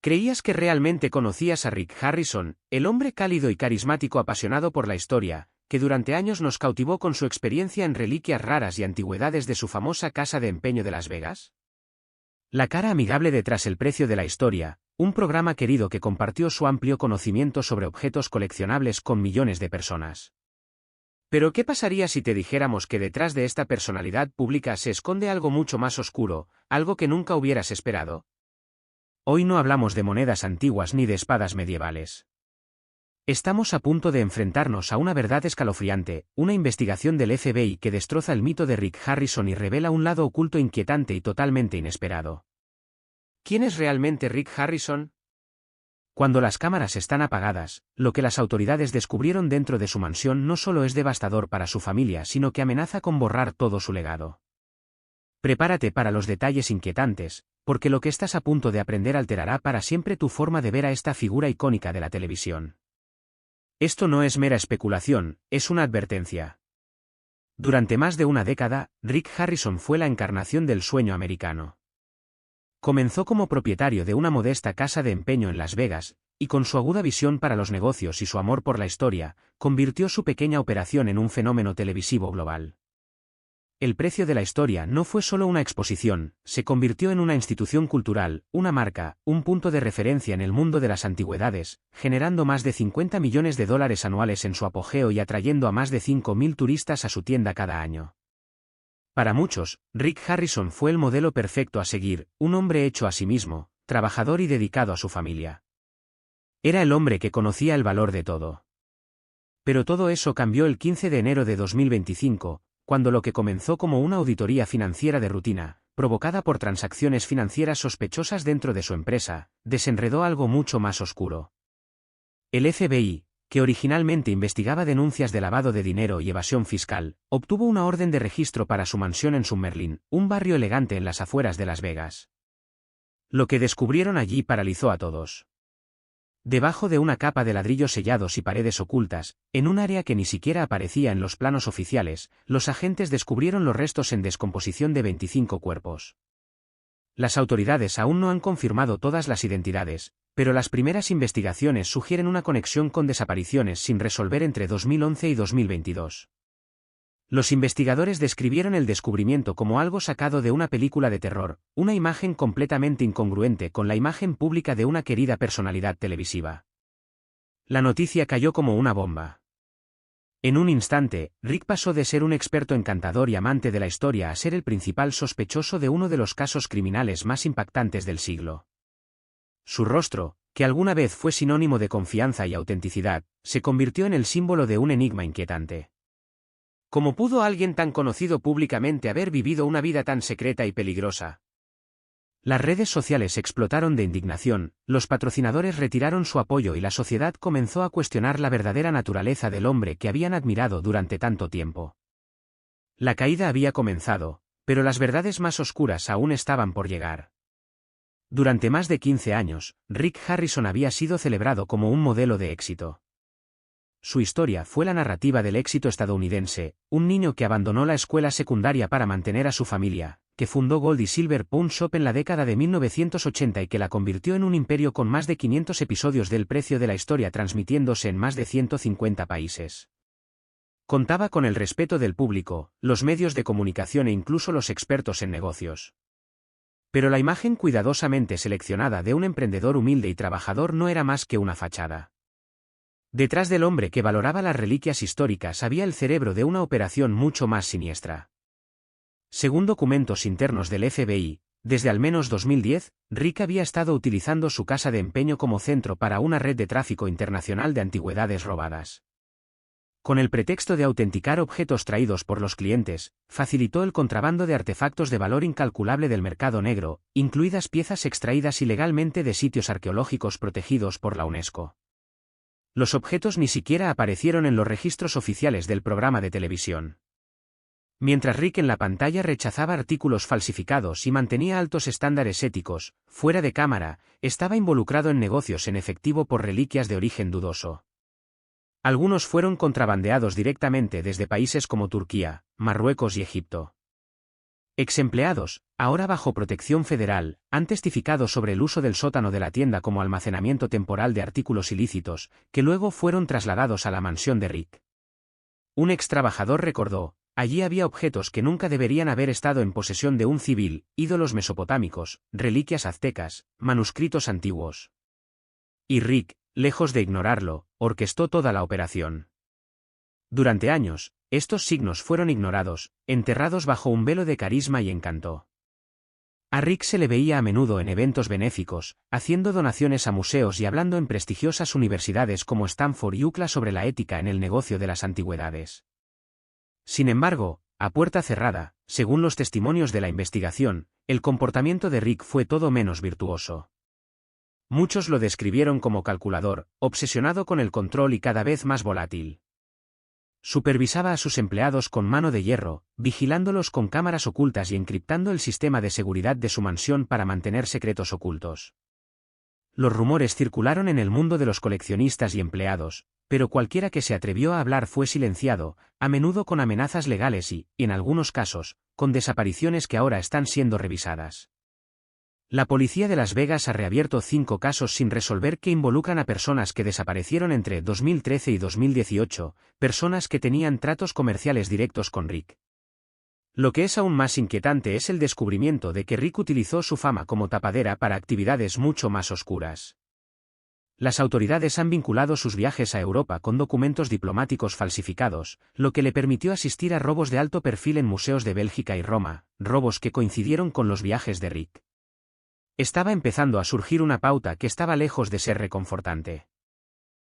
¿Creías que realmente conocías a Rick Harrison, el hombre cálido y carismático apasionado por la historia, que durante años nos cautivó con su experiencia en reliquias raras y antigüedades de su famosa casa de empeño de Las Vegas? La cara amigable detrás el precio de la historia, un programa querido que compartió su amplio conocimiento sobre objetos coleccionables con millones de personas. Pero ¿qué pasaría si te dijéramos que detrás de esta personalidad pública se esconde algo mucho más oscuro, algo que nunca hubieras esperado? Hoy no hablamos de monedas antiguas ni de espadas medievales. Estamos a punto de enfrentarnos a una verdad escalofriante, una investigación del FBI que destroza el mito de Rick Harrison y revela un lado oculto inquietante y totalmente inesperado. ¿Quién es realmente Rick Harrison? Cuando las cámaras están apagadas, lo que las autoridades descubrieron dentro de su mansión no solo es devastador para su familia, sino que amenaza con borrar todo su legado. Prepárate para los detalles inquietantes, porque lo que estás a punto de aprender alterará para siempre tu forma de ver a esta figura icónica de la televisión. Esto no es mera especulación, es una advertencia. Durante más de una década, Rick Harrison fue la encarnación del sueño americano. Comenzó como propietario de una modesta casa de empeño en Las Vegas, y con su aguda visión para los negocios y su amor por la historia, convirtió su pequeña operación en un fenómeno televisivo global. El precio de la historia no fue solo una exposición, se convirtió en una institución cultural, una marca, un punto de referencia en el mundo de las antigüedades, generando más de $50 millones anuales en su apogeo y atrayendo a más de 5.000 turistas a su tienda cada año. Para muchos, Rick Harrison fue el modelo perfecto a seguir, un hombre hecho a sí mismo, trabajador y dedicado a su familia. Era el hombre que conocía el valor de todo. Pero todo eso cambió el 15 de enero de 2025, cuando lo que comenzó como una auditoría financiera de rutina, provocada por transacciones financieras sospechosas dentro de su empresa, desenredó algo mucho más oscuro. El FBI, que originalmente investigaba denuncias de lavado de dinero y evasión fiscal, obtuvo una orden de registro para su mansión en Summerlin, un barrio elegante en las afueras de Las Vegas. Lo que descubrieron allí paralizó a todos. Debajo de una capa de ladrillos sellados y paredes ocultas, en un área que ni siquiera aparecía en los planos oficiales, los agentes descubrieron los restos en descomposición de 25 cuerpos. Las autoridades aún no han confirmado todas las identidades, pero las primeras investigaciones sugieren una conexión con desapariciones sin resolver entre 2011 y 2022. Los investigadores describieron el descubrimiento como algo sacado de una película de terror, una imagen completamente incongruente con la imagen pública de una querida personalidad televisiva. La noticia cayó como una bomba. En un instante, Rick pasó de ser un experto encantador y amante de la historia a ser el principal sospechoso de uno de los casos criminales más impactantes del siglo. Su rostro, que alguna vez fue sinónimo de confianza y autenticidad, se convirtió en el símbolo de un enigma inquietante. ¿Cómo pudo alguien tan conocido públicamente haber vivido una vida tan secreta y peligrosa? Las redes sociales explotaron de indignación, los patrocinadores retiraron su apoyo y la sociedad comenzó a cuestionar la verdadera naturaleza del hombre que habían admirado durante tanto tiempo. La caída había comenzado, pero las verdades más oscuras aún estaban por llegar. Durante más de 15 años, Rick Harrison había sido celebrado como un modelo de éxito. Su historia fue la narrativa del éxito estadounidense, un niño que abandonó la escuela secundaria para mantener a su familia, que fundó Gold y Silver Pawn Shop en la década de 1980 y que la convirtió en un imperio con más de 500 episodios del precio de la historia transmitiéndose en más de 150 países. Contaba con el respeto del público, los medios de comunicación e incluso los expertos en negocios. Pero la imagen cuidadosamente seleccionada de un emprendedor humilde y trabajador no era más que una fachada. Detrás del hombre que valoraba las reliquias históricas había el cerebro de una operación mucho más siniestra. Según documentos internos del FBI, desde al menos 2010, Rick había estado utilizando su casa de empeño como centro para una red de tráfico internacional de antigüedades robadas. Con el pretexto de autenticar objetos traídos por los clientes, facilitó el contrabando de artefactos de valor incalculable del mercado negro, incluidas piezas extraídas ilegalmente de sitios arqueológicos protegidos por la UNESCO. Los objetos ni siquiera aparecieron en los registros oficiales del programa de televisión. Mientras Rick en la pantalla rechazaba artículos falsificados y mantenía altos estándares éticos, fuera de cámara, estaba involucrado en negocios en efectivo por reliquias de origen dudoso. Algunos fueron contrabandeados directamente desde países como Turquía, Marruecos y Egipto. Ex-empleados, ahora bajo protección federal, han testificado sobre el uso del sótano de la tienda como almacenamiento temporal de artículos ilícitos, que luego fueron trasladados a la mansión de Rick. Un ex trabajador recordó: allí había objetos que nunca deberían haber estado en posesión de un civil, ídolos mesopotámicos, reliquias aztecas, manuscritos antiguos. Y Rick, lejos de ignorarlo, orquestó toda la operación. Durante años, estos signos fueron ignorados, enterrados bajo un velo de carisma y encanto. A Rick se le veía a menudo en eventos benéficos, haciendo donaciones a museos y hablando en prestigiosas universidades como Stanford y UCLA sobre la ética en el negocio de las antigüedades. Sin embargo, a puerta cerrada, según los testimonios de la investigación, el comportamiento de Rick fue todo menos virtuoso. Muchos lo describieron como calculador, obsesionado con el control y cada vez más volátil. Supervisaba a sus empleados con mano de hierro, vigilándolos con cámaras ocultas y encriptando el sistema de seguridad de su mansión para mantener secretos ocultos. Los rumores circularon en el mundo de los coleccionistas y empleados, pero cualquiera que se atrevió a hablar fue silenciado, a menudo con amenazas legales y, en algunos casos, con desapariciones que ahora están siendo revisadas. La policía de Las Vegas ha reabierto 5 casos sin resolver que involucran a personas que desaparecieron entre 2013 y 2018, personas que tenían tratos comerciales directos con Rick. Lo que es aún más inquietante es el descubrimiento de que Rick utilizó su fama como tapadera para actividades mucho más oscuras. Las autoridades han vinculado sus viajes a Europa con documentos diplomáticos falsificados, lo que le permitió asistir a robos de alto perfil en museos de Bélgica y Roma, robos que coincidieron con los viajes de Rick. Estaba empezando a surgir una pauta que estaba lejos de ser reconfortante.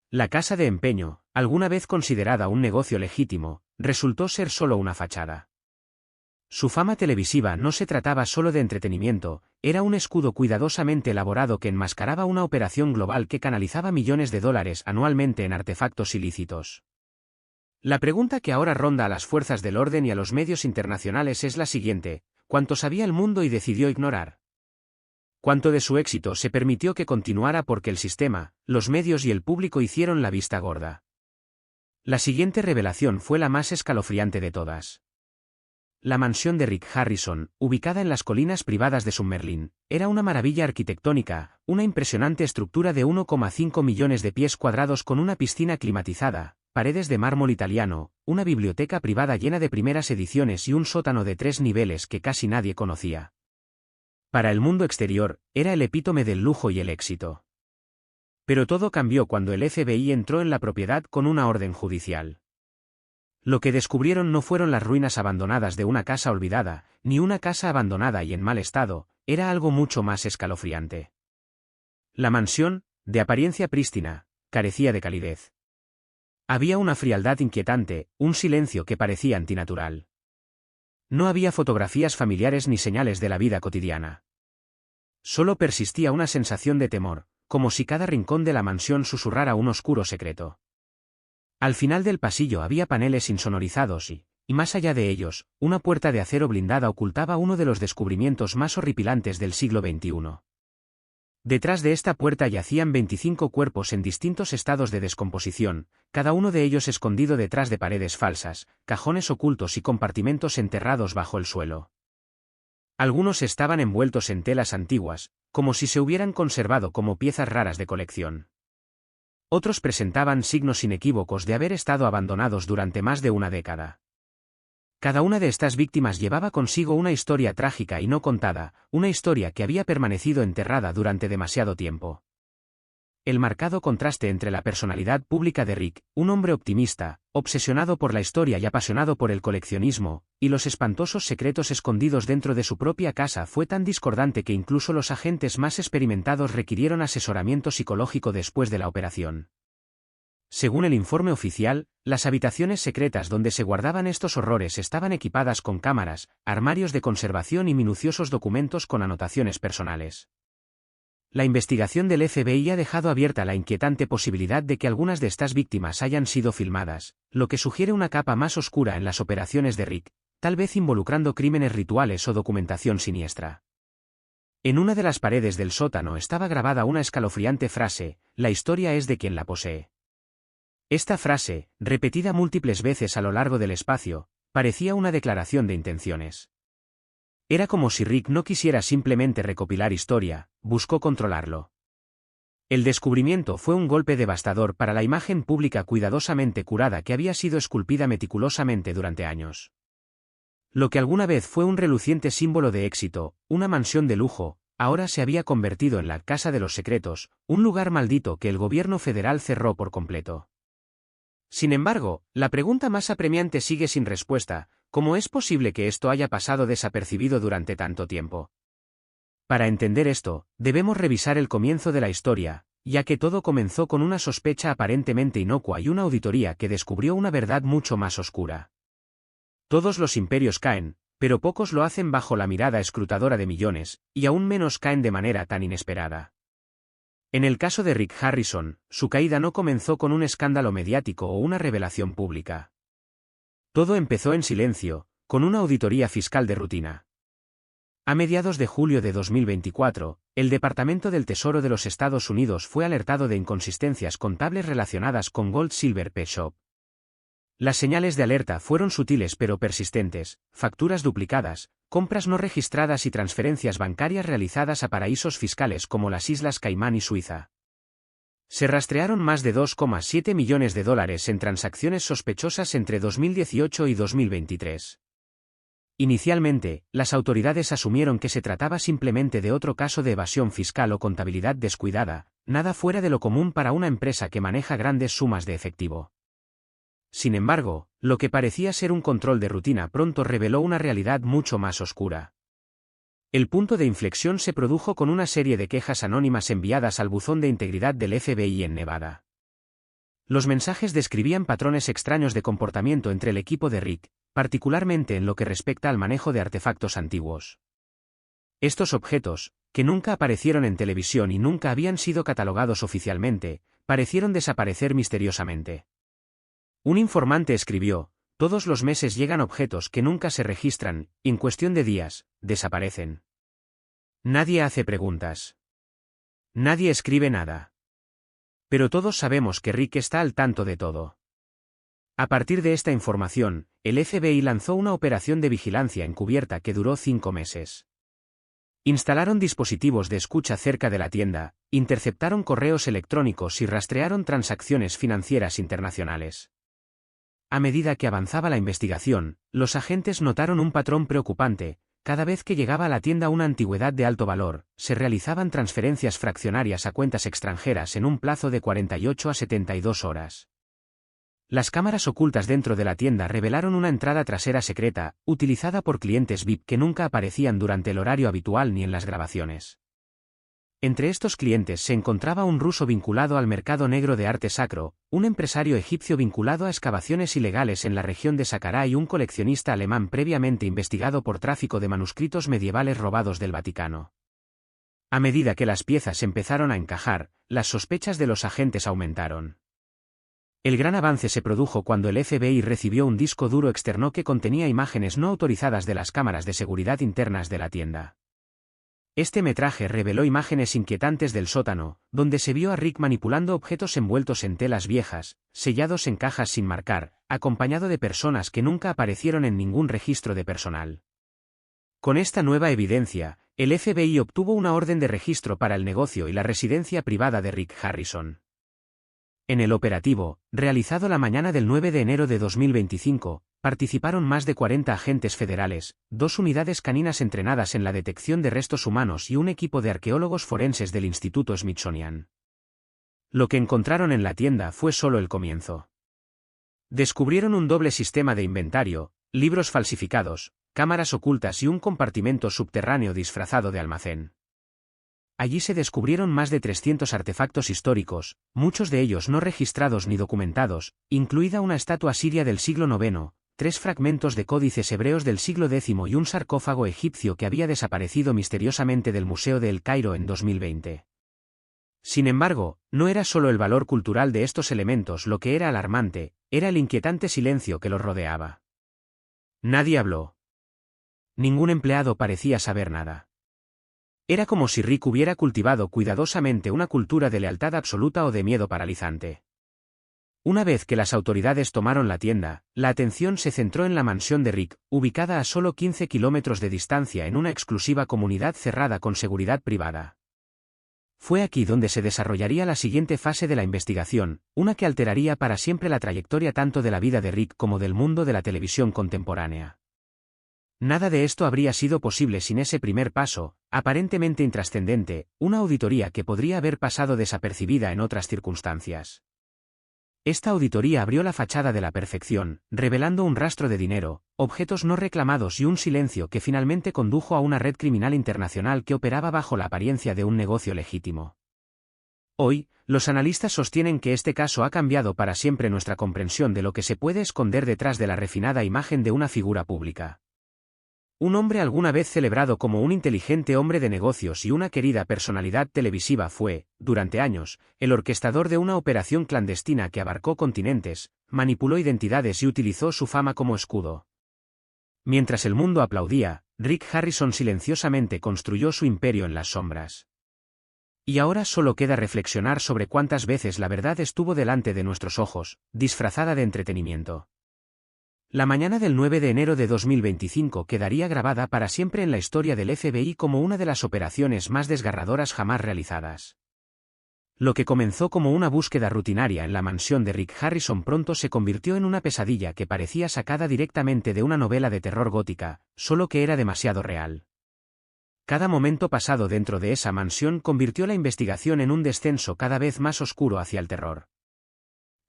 La casa de empeño, alguna vez considerada un negocio legítimo, resultó ser solo una fachada. Su fama televisiva no se trataba solo de entretenimiento, era un escudo cuidadosamente elaborado que enmascaraba una operación global que canalizaba millones de dólares anualmente en artefactos ilícitos. La pregunta que ahora ronda a las fuerzas del orden y a los medios internacionales es la siguiente: ¿cuánto sabía el mundo y decidió ignorar? ¿Cuánto de su éxito se permitió que continuara porque el sistema, los medios y el público hicieron la vista gorda? La siguiente revelación fue la más escalofriante de todas. La mansión de Rick Harrison, ubicada en las colinas privadas de Summerlin, era una maravilla arquitectónica, una impresionante estructura de 1,5 millones de pies cuadrados con una piscina climatizada, paredes de mármol italiano, una biblioteca privada llena de primeras ediciones y un sótano de 3 niveles que casi nadie conocía. Para el mundo exterior, era el epítome del lujo y el éxito. Pero todo cambió cuando el FBI entró en la propiedad con una orden judicial. Lo que descubrieron no fueron las ruinas abandonadas de una casa olvidada, ni una casa abandonada y en mal estado, era algo mucho más escalofriante. La mansión, de apariencia prístina, carecía de calidez. Había una frialdad inquietante, un silencio que parecía antinatural. No había fotografías familiares ni señales de la vida cotidiana. Solo persistía una sensación de temor, como si cada rincón de la mansión susurrara un oscuro secreto. Al final del pasillo había paneles insonorizados y más allá de ellos, una puerta de acero blindada ocultaba uno de los descubrimientos más horripilantes del siglo XXI. Detrás de esta puerta yacían 25 cuerpos en distintos estados de descomposición, cada uno de ellos escondido detrás de paredes falsas, cajones ocultos y compartimentos enterrados bajo el suelo. Algunos estaban envueltos en telas antiguas, como si se hubieran conservado como piezas raras de colección. Otros presentaban signos inequívocos de haber estado abandonados durante más de una década. Cada una de estas víctimas llevaba consigo una historia trágica y no contada, una historia que había permanecido enterrada durante demasiado tiempo. El marcado contraste entre la personalidad pública de Rick, un hombre optimista, obsesionado por la historia y apasionado por el coleccionismo, y los espantosos secretos escondidos dentro de su propia casa fue tan discordante que incluso los agentes más experimentados requirieron asesoramiento psicológico después de la operación. Según el informe oficial, las habitaciones secretas donde se guardaban estos horrores estaban equipadas con cámaras, armarios de conservación y minuciosos documentos con anotaciones personales. La investigación del FBI ha dejado abierta la inquietante posibilidad de que algunas de estas víctimas hayan sido filmadas, lo que sugiere una capa más oscura en las operaciones de Rick, tal vez involucrando crímenes rituales o documentación siniestra. En una de las paredes del sótano estaba grabada una escalofriante frase: "La historia es de quien la posee". Esta frase, repetida múltiples veces a lo largo del espacio, parecía una declaración de intenciones. Era como si Rick no quisiera simplemente recopilar historia, buscó controlarlo. El descubrimiento fue un golpe devastador para la imagen pública cuidadosamente curada que había sido esculpida meticulosamente durante años. Lo que alguna vez fue un reluciente símbolo de éxito, una mansión de lujo, ahora se había convertido en la Casa de los Secretos, un lugar maldito que el gobierno federal cerró por completo. Sin embargo, la pregunta más apremiante sigue sin respuesta: ¿cómo es posible que esto haya pasado desapercibido durante tanto tiempo? Para entender esto, debemos revisar el comienzo de la historia, ya que todo comenzó con una sospecha aparentemente inocua y una auditoría que descubrió una verdad mucho más oscura. Todos los imperios caen, pero pocos lo hacen bajo la mirada escrutadora de millones, y aún menos caen de manera tan inesperada. En el caso de Rick Harrison, su caída no comenzó con un escándalo mediático o una revelación pública. Todo empezó en silencio, con una auditoría fiscal de rutina. A mediados de julio de 2024, el Departamento del Tesoro de los Estados Unidos fue alertado de inconsistencias contables relacionadas con Gold Silver P Shop. Las señales de alerta fueron sutiles pero persistentes: facturas duplicadas, compras no registradas y transferencias bancarias realizadas a paraísos fiscales como las Islas Caimán y Suiza. Se rastrearon más de $2,7 millones en transacciones sospechosas entre 2018 y 2023. Inicialmente, las autoridades asumieron que se trataba simplemente de otro caso de evasión fiscal o contabilidad descuidada, nada fuera de lo común para una empresa que maneja grandes sumas de efectivo. Sin embargo, lo que parecía ser un control de rutina pronto reveló una realidad mucho más oscura. El punto de inflexión se produjo con una serie de quejas anónimas enviadas al buzón de integridad del FBI en Nevada. Los mensajes describían patrones extraños de comportamiento entre el equipo de Rick, particularmente en lo que respecta al manejo de artefactos antiguos. Estos objetos, que nunca aparecieron en televisión y nunca habían sido catalogados oficialmente, parecieron desaparecer misteriosamente. Un informante escribió: todos los meses llegan objetos que nunca se registran, y en cuestión de días, desaparecen. Nadie hace preguntas. Nadie escribe nada. Pero todos sabemos que Rick está al tanto de todo. A partir de esta información, el FBI lanzó una operación de vigilancia encubierta que duró 5 meses. Instalaron dispositivos de escucha cerca de la tienda, interceptaron correos electrónicos y rastrearon transacciones financieras internacionales. A medida que avanzaba la investigación, los agentes notaron un patrón preocupante: cada vez que llegaba a la tienda una antigüedad de alto valor, se realizaban transferencias fraccionarias a cuentas extranjeras en un plazo de 48 a 72 horas. Las cámaras ocultas dentro de la tienda revelaron una entrada trasera secreta, utilizada por clientes VIP que nunca aparecían durante el horario habitual ni en las grabaciones. Entre estos clientes se encontraba un ruso vinculado al mercado negro de arte sacro, un empresario egipcio vinculado a excavaciones ilegales en la región de Saqqara y un coleccionista alemán previamente investigado por tráfico de manuscritos medievales robados del Vaticano. A medida que las piezas empezaron a encajar, las sospechas de los agentes aumentaron. El gran avance se produjo cuando el FBI recibió un disco duro externo que contenía imágenes no autorizadas de las cámaras de seguridad internas de la tienda. Este metraje reveló imágenes inquietantes del sótano, donde se vio a Rick manipulando objetos envueltos en telas viejas, sellados en cajas sin marcar, acompañado de personas que nunca aparecieron en ningún registro de personal. Con esta nueva evidencia, el FBI obtuvo una orden de registro para el negocio y la residencia privada de Rick Harrison. En el operativo, realizado la mañana del 9 de enero de 2025, participaron más de 40 agentes federales, 2 unidades caninas entrenadas en la detección de restos humanos y un equipo de arqueólogos forenses del Instituto Smithsonian. Lo que encontraron en la tienda fue solo el comienzo. Descubrieron un doble sistema de inventario, libros falsificados, cámaras ocultas y un compartimento subterráneo disfrazado de almacén. Allí se descubrieron más de 300 artefactos históricos, muchos de ellos no registrados ni documentados, incluida una estatua siria del siglo IX, 3 fragmentos de códices hebreos del siglo X y un sarcófago egipcio que había desaparecido misteriosamente del Museo de El Cairo en 2020. Sin embargo, no era solo el valor cultural de estos elementos lo que era alarmante, era el inquietante silencio que los rodeaba. Nadie habló. Ningún empleado parecía saber nada. Era como si Rick hubiera cultivado cuidadosamente una cultura de lealtad absoluta o de miedo paralizante. Una vez que las autoridades tomaron la tienda, la atención se centró en la mansión de Rick, ubicada a solo 15 kilómetros de distancia en una exclusiva comunidad cerrada con seguridad privada. Fue aquí donde se desarrollaría la siguiente fase de la investigación, una que alteraría para siempre la trayectoria tanto de la vida de Rick como del mundo de la televisión contemporánea. Nada de esto habría sido posible sin ese primer paso, aparentemente intrascendente, una auditoría que podría haber pasado desapercibida en otras circunstancias. Esta auditoría abrió la fachada de la perfección, revelando un rastro de dinero, objetos no reclamados y un silencio que finalmente condujo a una red criminal internacional que operaba bajo la apariencia de un negocio legítimo. Hoy, los analistas sostienen que este caso ha cambiado para siempre nuestra comprensión de lo que se puede esconder detrás de la refinada imagen de una figura pública. Un hombre alguna vez celebrado como un inteligente hombre de negocios y una querida personalidad televisiva fue, durante años, el orquestador de una operación clandestina que abarcó continentes, manipuló identidades y utilizó su fama como escudo. Mientras el mundo aplaudía, Rick Harrison silenciosamente construyó su imperio en las sombras. Y ahora solo queda reflexionar sobre cuántas veces la verdad estuvo delante de nuestros ojos, disfrazada de entretenimiento. La mañana del 9 de enero de 2025 quedaría grabada para siempre en la historia del FBI como una de las operaciones más desgarradoras jamás realizadas. Lo que comenzó como una búsqueda rutinaria en la mansión de Rick Harrison pronto se convirtió en una pesadilla que parecía sacada directamente de una novela de terror gótica, solo que era demasiado real. Cada momento pasado dentro de esa mansión convirtió la investigación en un descenso cada vez más oscuro hacia el terror.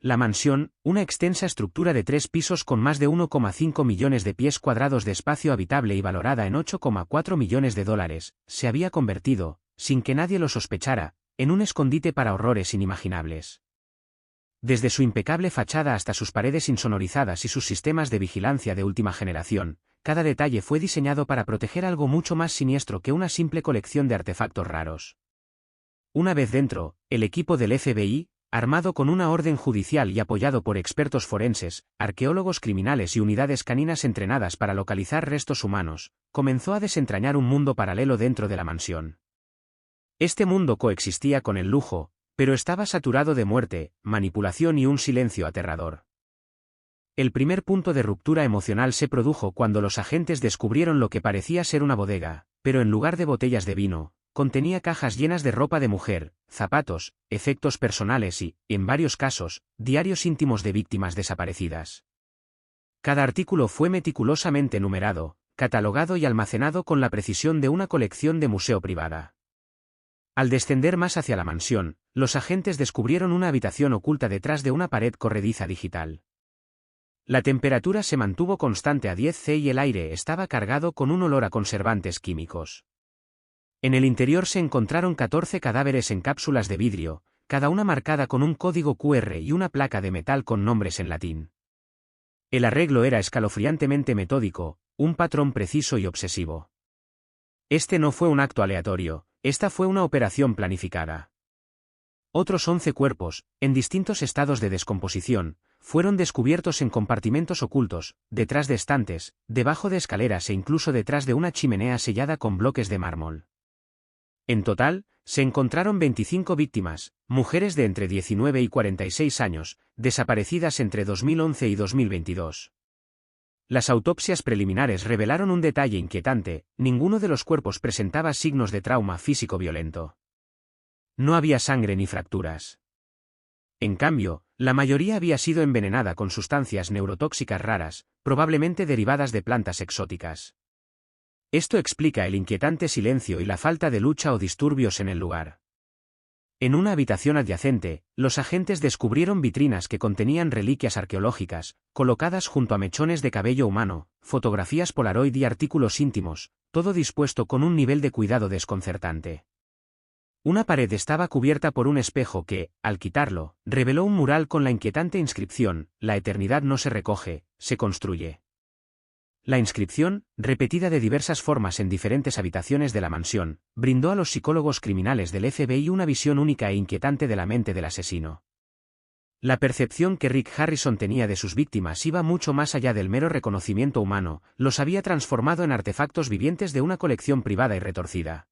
La mansión, una extensa estructura de 3 pisos con más de 1,5 millones de pies cuadrados de espacio habitable y valorada en $8,4 millones, se había convertido, sin que nadie lo sospechara, en un escondite para horrores inimaginables. Desde su impecable fachada hasta sus paredes insonorizadas y sus sistemas de vigilancia de última generación, cada detalle fue diseñado para proteger algo mucho más siniestro que una simple colección de artefactos raros. Una vez dentro, el equipo del FBI, armado con una orden judicial y apoyado por expertos forenses, arqueólogos criminales y unidades caninas entrenadas para localizar restos humanos, comenzó a desentrañar un mundo paralelo dentro de la mansión. Este mundo coexistía con el lujo, pero estaba saturado de muerte, manipulación y un silencio aterrador. El primer punto de ruptura emocional se produjo cuando los agentes descubrieron lo que parecía ser una bodega, pero en lugar de botellas de vino, contenía cajas llenas de ropa de mujer, zapatos, efectos personales y, en varios casos, diarios íntimos de víctimas desaparecidas. Cada artículo fue meticulosamente numerado, catalogado y almacenado con la precisión de una colección de museo privada. Al descender más hacia la mansión, los agentes descubrieron una habitación oculta detrás de una pared corrediza digital. La temperatura se mantuvo constante a 10 C y el aire estaba cargado con un olor a conservantes químicos. En el interior se encontraron 14 cadáveres en cápsulas de vidrio, cada una marcada con un código QR y una placa de metal con nombres en latín. El arreglo era escalofriantemente metódico, un patrón preciso y obsesivo. Este no fue un acto aleatorio, esta fue una operación planificada. Otros 11 cuerpos, en distintos estados de descomposición, fueron descubiertos en compartimentos ocultos, detrás de estantes, debajo de escaleras e incluso detrás de una chimenea sellada con bloques de mármol. En total, se encontraron 25 víctimas, mujeres de entre 19 y 46 años, desaparecidas entre 2011 y 2022. Las autopsias preliminares revelaron un detalle inquietante: ninguno de los cuerpos presentaba signos de trauma físico violento. No había sangre ni fracturas. En cambio, la mayoría había sido envenenada con sustancias neurotóxicas raras, probablemente derivadas de plantas exóticas. Esto explica el inquietante silencio y la falta de lucha o disturbios en el lugar. En una habitación adyacente, los agentes descubrieron vitrinas que contenían reliquias arqueológicas, colocadas junto a mechones de cabello humano, fotografías Polaroid y artículos íntimos, todo dispuesto con un nivel de cuidado desconcertante. Una pared estaba cubierta por un espejo que, al quitarlo, reveló un mural con la inquietante inscripción: "La eternidad no se recoge, se construye". La inscripción, repetida de diversas formas en diferentes habitaciones de la mansión, brindó a los psicólogos criminales del FBI una visión única e inquietante de la mente del asesino. La percepción que Rick Harrison tenía de sus víctimas iba mucho más allá del mero reconocimiento humano, los había transformado en artefactos vivientes de una colección privada y retorcida.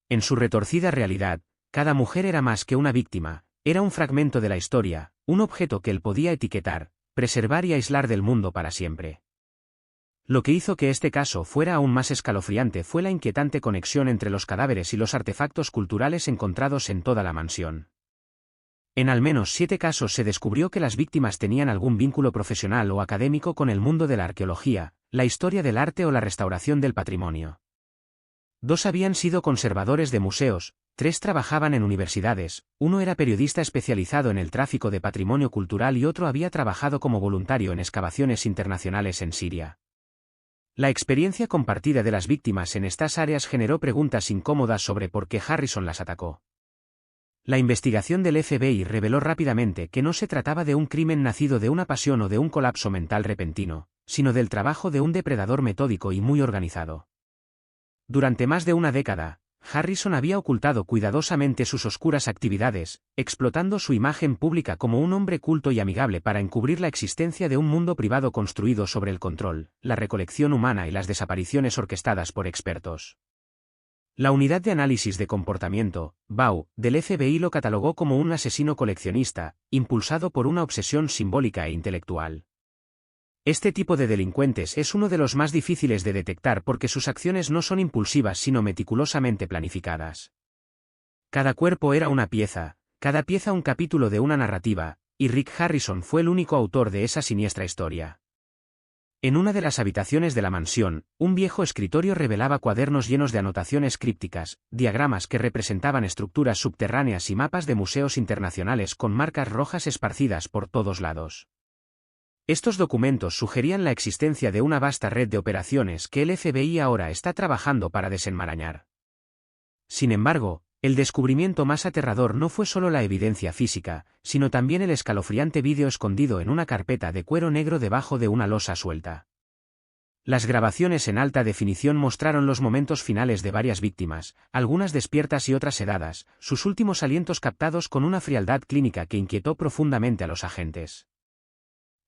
En su retorcida realidad, cada mujer era más que una víctima, Era un fragmento de la historia, un objeto que él podía etiquetar, preservar y aislar del mundo para siempre. Lo que hizo que este caso fuera aún más escalofriante fue la inquietante conexión entre los cadáveres y los artefactos culturales encontrados en toda la mansión. En al menos 7 casos se descubrió que las víctimas tenían algún vínculo profesional o académico con el mundo de la arqueología, la historia del arte o la restauración del patrimonio. 2 habían sido conservadores de museos, 3 trabajaban en universidades, 1 era periodista especializado en el tráfico de patrimonio cultural y otro había trabajado como voluntario en excavaciones internacionales en Siria. La experiencia compartida de las víctimas en estas áreas generó preguntas incómodas sobre por qué Harrison las atacó. La investigación del FBI reveló rápidamente que no se trataba de un crimen nacido de una pasión o de un colapso mental repentino, sino del trabajo de un depredador metódico y muy organizado. Durante más de una década, Harrison había ocultado cuidadosamente sus oscuras actividades, explotando su imagen pública como un hombre culto y amigable para encubrir la existencia de un mundo privado construido sobre el control, la recolección humana y las desapariciones orquestadas por expertos. La Unidad de Análisis de Comportamiento, BAU, del FBI lo catalogó como un asesino coleccionista, impulsado por una obsesión simbólica e intelectual. Este tipo de delincuentes es uno de los más difíciles de detectar porque sus acciones no son impulsivas sino meticulosamente planificadas. Cada cuerpo era una pieza, cada pieza un capítulo de una narrativa, y Rick Harrison fue el único autor de esa siniestra historia. En una de las habitaciones de la mansión, un viejo escritorio revelaba cuadernos llenos de anotaciones crípticas, diagramas que representaban estructuras subterráneas y mapas de museos internacionales con marcas rojas esparcidas por todos lados. Estos documentos sugerían la existencia de una vasta red de operaciones que el FBI ahora está trabajando para desenmarañar. Sin embargo, el descubrimiento más aterrador no fue solo la evidencia física, sino también el escalofriante vídeo escondido en una carpeta de cuero negro debajo de una losa suelta. Las grabaciones en alta definición mostraron los momentos finales de varias víctimas, algunas despiertas y otras sedadas, sus últimos alientos captados con una frialdad clínica que inquietó profundamente a los agentes.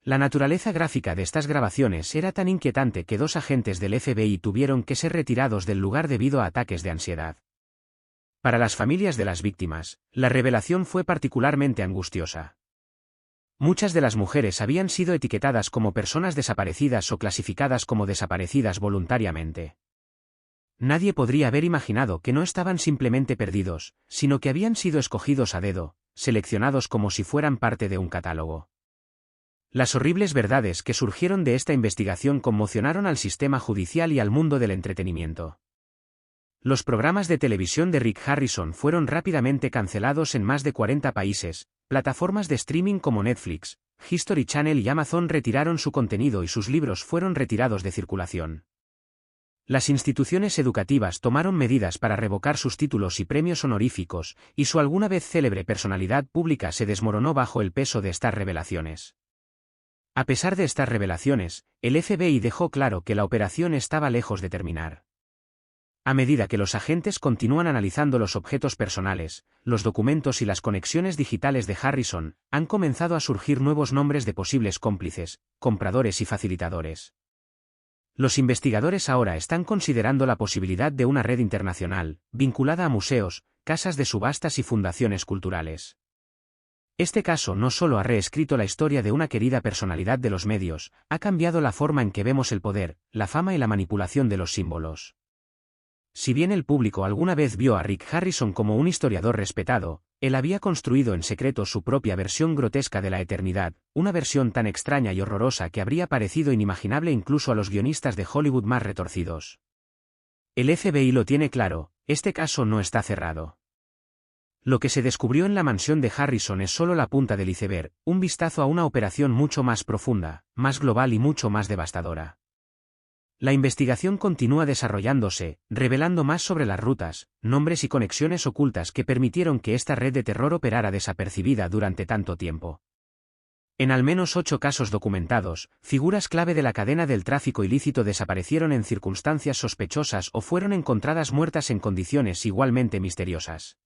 La naturaleza gráfica de estas grabaciones era tan inquietante que 2 agentes del FBI tuvieron que ser retirados del lugar debido a ataques de ansiedad. Para las familias de las víctimas, la revelación fue particularmente angustiosa. Muchas de las mujeres habían sido etiquetadas como personas desaparecidas o clasificadas como desaparecidas voluntariamente. Nadie podría haber imaginado que no estaban simplemente perdidos, sino que habían sido escogidos a dedo, seleccionados como si fueran parte de un catálogo. Las horribles verdades que surgieron de esta investigación conmocionaron al sistema judicial y al mundo del entretenimiento. Los programas de televisión de Rick Harrison fueron rápidamente cancelados en más de 40 países, plataformas de streaming como Netflix, History Channel y Amazon retiraron su contenido y sus libros fueron retirados de circulación. Las instituciones educativas tomaron medidas para revocar sus títulos y premios honoríficos, y su alguna vez célebre personalidad pública se desmoronó bajo el peso de estas revelaciones. A pesar de estas revelaciones, el FBI dejó claro que la operación estaba lejos de terminar. A medida que los agentes continúan analizando los objetos personales, los documentos y las conexiones digitales de Harrison, han comenzado a surgir nuevos nombres de posibles cómplices, compradores y facilitadores. Los investigadores ahora están considerando la posibilidad de una red internacional, vinculada a museos, casas de subastas y fundaciones culturales. Este caso no solo ha reescrito la historia de una querida personalidad de los medios, ha cambiado la forma en que vemos el poder, la fama y la manipulación de los símbolos. Si bien el público alguna vez vio a Rick Harrison como un historiador respetado, él había construido en secreto su propia versión grotesca de la eternidad, una versión tan extraña y horrorosa que habría parecido inimaginable incluso a los guionistas de Hollywood más retorcidos. El FBI lo tiene claro, este caso no está cerrado. Lo que se descubrió en la mansión de Harrison es solo la punta del iceberg, un vistazo a una operación mucho más profunda, más global y mucho más devastadora. La investigación continúa desarrollándose, revelando más sobre las rutas, nombres y conexiones ocultas que permitieron que esta red de terror operara desapercibida durante tanto tiempo. En al menos 8 casos documentados, figuras clave de la cadena del tráfico ilícito desaparecieron en circunstancias sospechosas o fueron encontradas muertas en condiciones igualmente misteriosas.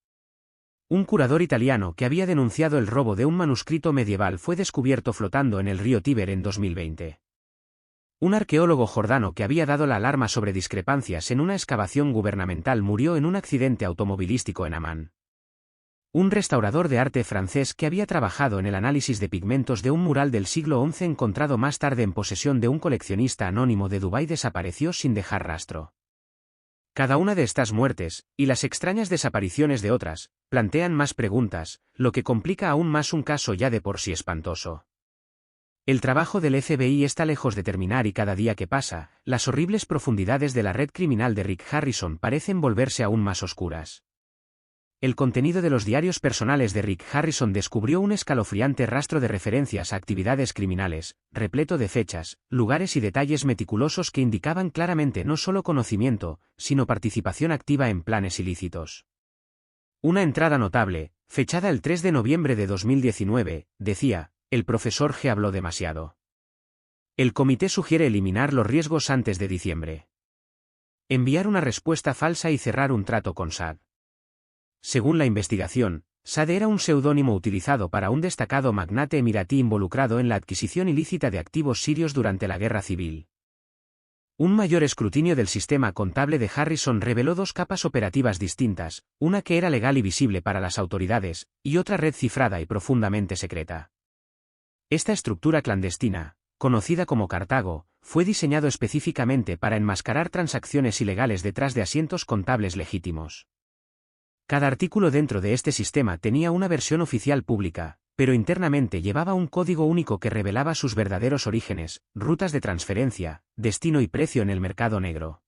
Un curador italiano que había denunciado el robo de un manuscrito medieval fue descubierto flotando en el río Tíber en 2020. Un arqueólogo jordano que había dado la alarma sobre discrepancias en una excavación gubernamental murió en un accidente automovilístico en Amán. un restaurador de arte francés que había trabajado en el análisis de pigmentos de un mural del siglo XI encontrado más tarde en posesión de un coleccionista anónimo de Dubái desapareció sin dejar rastro. Cada una de estas muertes, y las extrañas desapariciones de otras, plantean más preguntas, lo que complica aún más un caso ya de por sí espantoso. El trabajo del FBI está lejos de terminar y cada día que pasa, las horribles profundidades de la red criminal de Rick Harrison parecen volverse aún más oscuras. El contenido de los diarios personales de Rick Harrison descubrió un escalofriante rastro de referencias a actividades criminales, repleto de fechas, lugares y detalles meticulosos que indicaban claramente no solo conocimiento, sino participación activa en planes ilícitos. Una entrada notable, fechada el 3 de noviembre de 2019, decía: el profesor G habló demasiado. El comité sugiere eliminar los riesgos antes de diciembre. Enviar una respuesta falsa y cerrar un trato con Saad. Según la investigación, Saad era un seudónimo utilizado para un destacado magnate emiratí involucrado en la adquisición ilícita de activos sirios durante la guerra civil. Un mayor escrutinio del sistema contable de Harrison reveló dos capas operativas distintas, una que era legal y visible para las autoridades, y otra red cifrada y profundamente secreta. Esta estructura clandestina, conocida como Cartago, fue diseñado específicamente para enmascarar transacciones ilegales detrás de asientos contables legítimos. Cada artículo dentro de este sistema tenía una versión oficial pública, pero internamente llevaba un código único que revelaba sus verdaderos orígenes, rutas de transferencia, destino y precio en el mercado negro.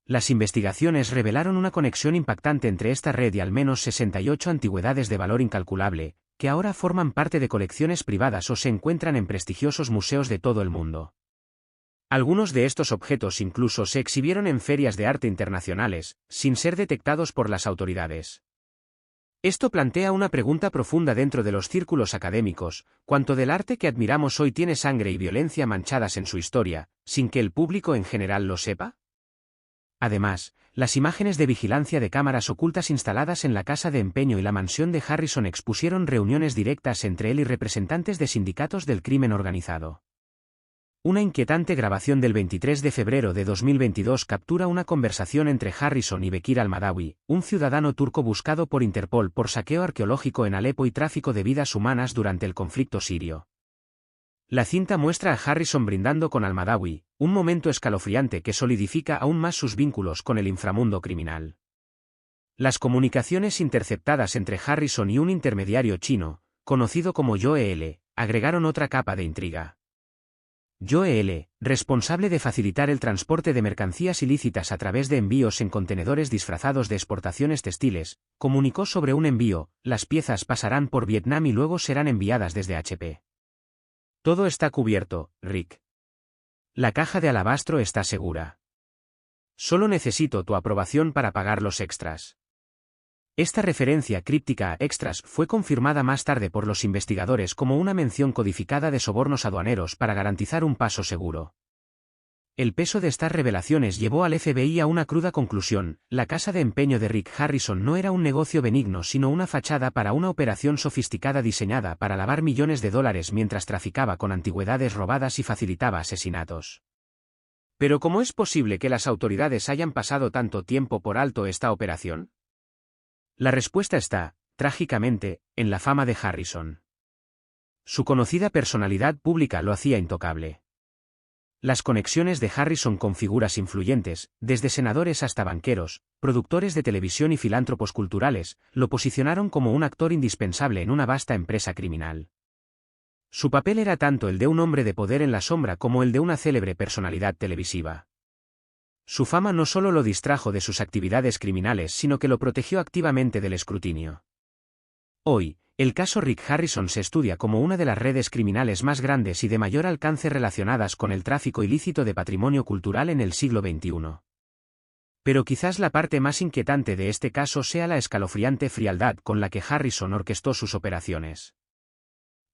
Las investigaciones revelaron una conexión impactante entre esta red y al menos 68 antigüedades de valor incalculable, que ahora forman parte de colecciones privadas o se encuentran en prestigiosos museos de todo el mundo. Algunos de estos objetos incluso se exhibieron en ferias de arte internacionales, sin ser detectados por las autoridades. Esto plantea una pregunta profunda dentro de los círculos académicos: ¿cuánto del arte que admiramos hoy tiene sangre y violencia manchadas en su historia, sin que el público en general lo sepa? Además, las imágenes de vigilancia de cámaras ocultas instaladas en la casa de empeño y la mansión de Harrison expusieron reuniones directas entre él y representantes de sindicatos del crimen organizado. Una inquietante grabación del 23 de febrero de 2022 captura una conversación entre Harrison y Bekir al-Madawi, un ciudadano turco buscado por Interpol por saqueo arqueológico en Alepo y tráfico de vidas humanas durante el conflicto sirio. La cinta muestra a Harrison brindando con al-Madawi, un momento escalofriante que solidifica aún más sus vínculos con el inframundo criminal. Las comunicaciones interceptadas entre Harrison y un intermediario chino, conocido como Joe L., agregaron otra capa de intriga. Joe L., responsable de facilitar el transporte de mercancías ilícitas a través de envíos en contenedores disfrazados de exportaciones textiles, comunicó sobre un envío: las piezas pasarán por Vietnam y luego serán enviadas desde HP. Todo está cubierto, Rick. La caja de alabastro está segura. Solo necesito tu aprobación para pagar los extras. Esta referencia críptica a extras fue confirmada más tarde por los investigadores como una mención codificada de sobornos aduaneros para garantizar un paso seguro. El peso de estas revelaciones llevó al FBI a una cruda conclusión: la casa de empeño de Rick Harrison no era un negocio benigno sino una fachada para una operación sofisticada diseñada para lavar millones de dólares mientras traficaba con antigüedades robadas y facilitaba asesinatos. Pero ¿cómo es posible que las autoridades hayan pasado tanto tiempo por alto esta operación? La respuesta está, trágicamente, en la fama de Harrison. Su conocida personalidad pública lo hacía intocable. Las conexiones de Harrison con figuras influyentes, desde senadores hasta banqueros, productores de televisión y filántropos culturales, lo posicionaron como un actor indispensable en una vasta empresa criminal. Su papel era tanto el de un hombre de poder en la sombra como el de una célebre personalidad televisiva. Su fama no solo lo distrajo de sus actividades criminales sino que lo protegió activamente del escrutinio. Hoy, el caso Rick Harrison se estudia como una de las redes criminales más grandes y de mayor alcance relacionadas con el tráfico ilícito de patrimonio cultural en el siglo XXI. Pero quizás la parte más inquietante de este caso sea la escalofriante frialdad con la que Harrison orquestó sus operaciones.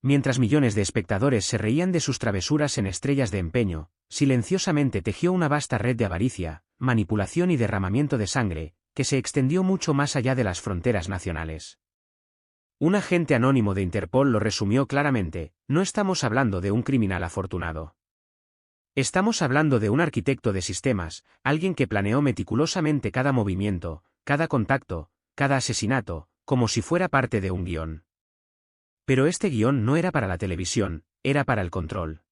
Mientras millones de espectadores se reían de sus travesuras en estrellas de empeño, silenciosamente tejió una vasta red de avaricia, manipulación y derramamiento de sangre, que se extendió mucho más allá de las fronteras nacionales. Un agente anónimo de Interpol lo resumió claramente: no estamos hablando de un criminal afortunado. Estamos hablando de un arquitecto de sistemas, alguien que planeó meticulosamente cada movimiento, cada contacto, cada asesinato, como si fuera parte de un guión. Pero este guión no era para la televisión, era para el control.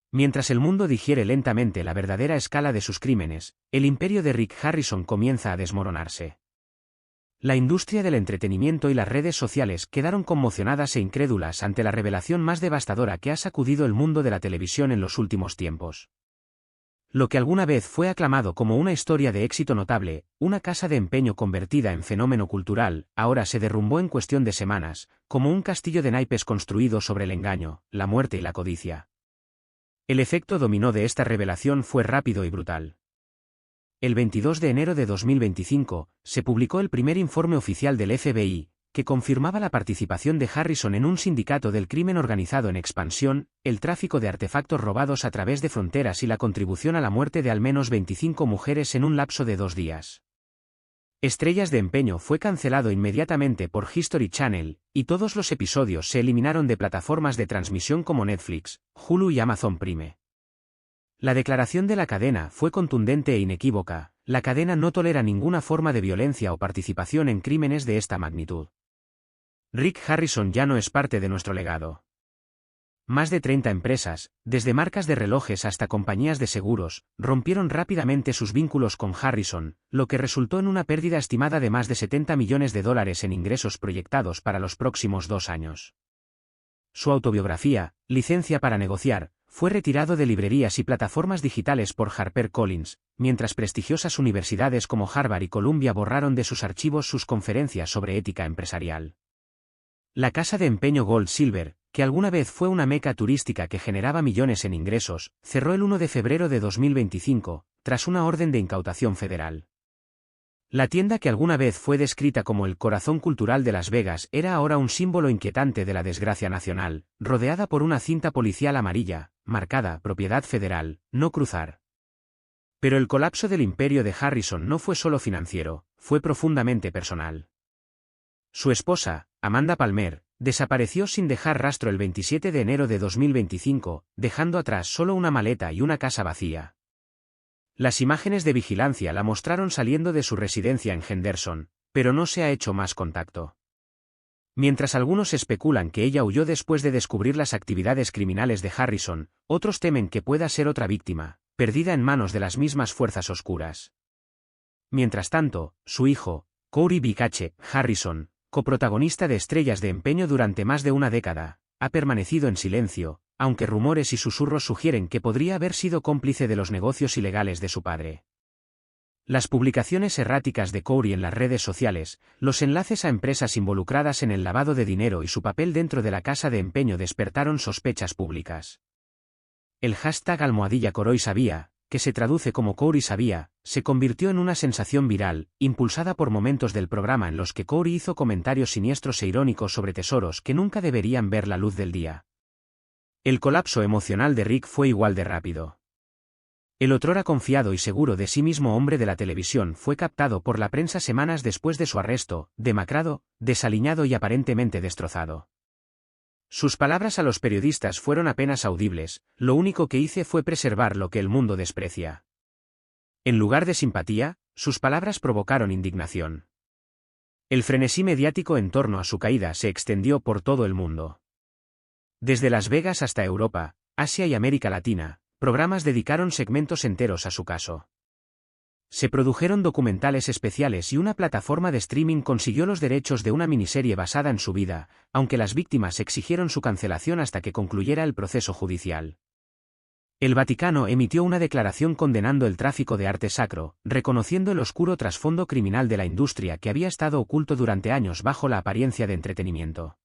Mientras el mundo digiere lentamente la verdadera escala de sus crímenes, el imperio de Rick Harrison comienza a desmoronarse. La industria del entretenimiento y las redes sociales quedaron conmocionadas e incrédulas ante la revelación más devastadora que ha sacudido el mundo de la televisión en los últimos tiempos. Lo que alguna vez fue aclamado como una historia de éxito notable, una casa de empeño convertida en fenómeno cultural, ahora se derrumbó en cuestión de semanas, como un castillo de naipes construido sobre el engaño, la muerte y la codicia. El efecto dominó de esta revelación fue rápido y brutal. El 22 de enero de 2025, se publicó el primer informe oficial del FBI, que confirmaba la participación de Harrison en un sindicato del crimen organizado en expansión, el tráfico de artefactos robados a través de fronteras y la contribución a la muerte de al menos 25 mujeres en un lapso de 2 días. Estrellas de Empeño fue cancelado inmediatamente por History Channel, y todos los episodios se eliminaron de plataformas de transmisión como Netflix, Hulu y Amazon Prime. La declaración de la cadena fue contundente e inequívoca: la cadena no tolera ninguna forma de violencia o participación en crímenes de esta magnitud. Rick Harrison ya no es parte de nuestro legado. Más de 30 empresas, desde marcas de relojes hasta compañías de seguros, rompieron rápidamente sus vínculos con Harrison, lo que resultó en una pérdida estimada de más de $70 millones en ingresos proyectados para los próximos 2 años. Su autobiografía, Licencia para negociar, fue retirado de librerías y plataformas digitales por HarperCollins, mientras prestigiosas universidades como Harvard y Columbia borraron de sus archivos sus conferencias sobre ética empresarial. La casa de empeño Gold Silver, que alguna vez fue una meca turística que generaba millones en ingresos, cerró el 1 de febrero de 2025, tras una orden de incautación federal. La tienda que alguna vez fue descrita como el corazón cultural de Las Vegas era ahora un símbolo inquietante de la desgracia nacional, rodeada por una cinta policial amarilla, marcada Propiedad Federal, no cruzar. Pero el colapso del imperio de Harrison no fue solo financiero, fue profundamente personal. Su esposa, Amanda Palmer, desapareció sin dejar rastro el 27 de enero de 2025, dejando atrás solo una maleta y una casa vacía. Las imágenes de vigilancia la mostraron saliendo de su residencia en Henderson, pero no se ha hecho más contacto. Mientras algunos especulan que ella huyó después de descubrir las actividades criminales de Harrison, otros temen que pueda ser otra víctima, perdida en manos de las mismas fuerzas oscuras. Mientras tanto, su hijo, Corey Bicache Harrison, coprotagonista de Estrellas de Empeño durante más de una década, ha permanecido en silencio, aunque rumores y susurros sugieren que podría haber sido cómplice de los negocios ilegales de su padre. Las publicaciones erráticas de Corey en las redes sociales, los enlaces a empresas involucradas en el lavado de dinero y su papel dentro de la casa de empeño despertaron sospechas públicas. El hashtag #Corey sabía, que se traduce como Corey sabía, se convirtió en una sensación viral, impulsada por momentos del programa en los que Corey hizo comentarios siniestros e irónicos sobre tesoros que nunca deberían ver la luz del día. El colapso emocional de Rick fue igual de rápido. El otrora confiado y seguro de sí mismo hombre de la televisión fue captado por la prensa semanas después de su arresto, demacrado, desaliñado y aparentemente destrozado. Sus palabras a los periodistas fueron apenas audibles: lo único que hice fue preservar lo que el mundo desprecia. En lugar de simpatía, sus palabras provocaron indignación. El frenesí mediático en torno a su caída se extendió por todo el mundo. Desde Las Vegas hasta Europa, Asia y América Latina, programas dedicaron segmentos enteros a su caso. Se produjeron documentales especiales y una plataforma de streaming consiguió los derechos de una miniserie basada en su vida, aunque las víctimas exigieron su cancelación hasta que concluyera el proceso judicial. El Vaticano emitió una declaración condenando el tráfico de arte sacro, reconociendo el oscuro trasfondo criminal de la industria que había estado oculto durante años bajo la apariencia de entretenimiento.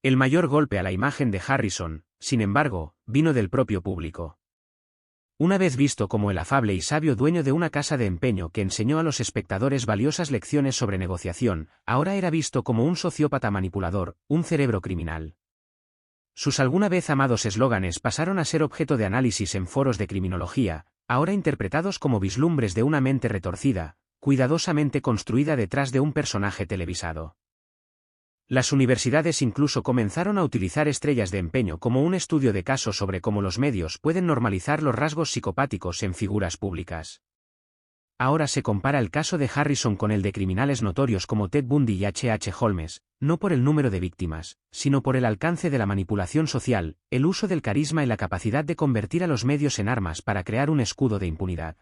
El mayor golpe a la imagen de Harrison, sin embargo, vino del propio público. Una vez visto como el afable y sabio dueño de una casa de empeño que enseñó a los espectadores valiosas lecciones sobre negociación, ahora era visto como un sociópata manipulador, un cerebro criminal. Sus alguna vez amados eslóganes pasaron a ser objeto de análisis en foros de criminología, ahora interpretados como vislumbres de una mente retorcida, cuidadosamente construida detrás de un personaje televisado. Las universidades incluso comenzaron a utilizar Estrellas de Empeño como un estudio de caso sobre cómo los medios pueden normalizar los rasgos psicopáticos en figuras públicas. ahora se compara el caso de Harrison con el de criminales notorios como Ted Bundy y H. H. Holmes, no por el número de víctimas, sino por el alcance de la manipulación social, el uso del carisma y la capacidad de convertir a los medios en armas para crear un escudo de impunidad.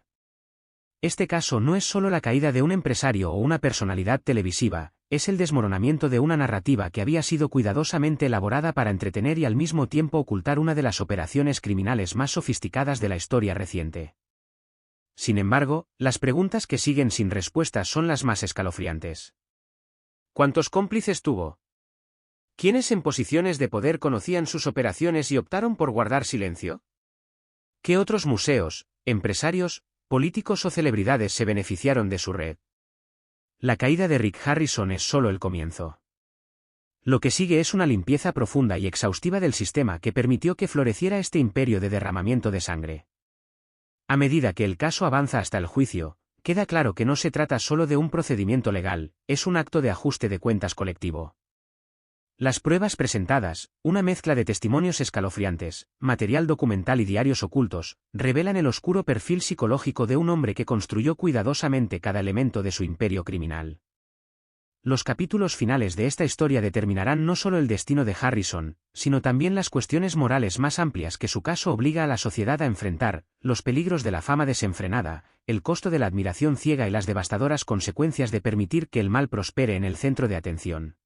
Este caso no es solo la caída de un empresario o una personalidad televisiva, es el desmoronamiento de una narrativa que había sido cuidadosamente elaborada para entretener y al mismo tiempo ocultar una de las operaciones criminales más sofisticadas de la historia reciente. Sin embargo, las preguntas que siguen sin respuestas son las más escalofriantes. ¿Cuántos cómplices tuvo? ¿Quiénes en posiciones de poder conocían sus operaciones y optaron por guardar silencio? ¿Qué otros museos, empresarios, políticos o celebridades se beneficiaron de su red? La caída de Rick Harrison es solo el comienzo. Lo que sigue es una limpieza profunda y exhaustiva del sistema que permitió que floreciera este imperio de derramamiento de sangre. A medida que el caso avanza hasta el juicio, queda claro que no se trata solo de un procedimiento legal, es un acto de ajuste de cuentas colectivo. Las pruebas presentadas, una mezcla de testimonios escalofriantes, material documental y diarios ocultos, revelan el oscuro perfil psicológico de un hombre que construyó cuidadosamente cada elemento de su imperio criminal. Los capítulos finales de esta historia determinarán no solo el destino de Harrison, sino también las cuestiones morales más amplias que su caso obliga a la sociedad a enfrentar, los peligros de la fama desenfrenada, el costo de la admiración ciega y las devastadoras consecuencias de permitir que el mal prospere en el centro de atención.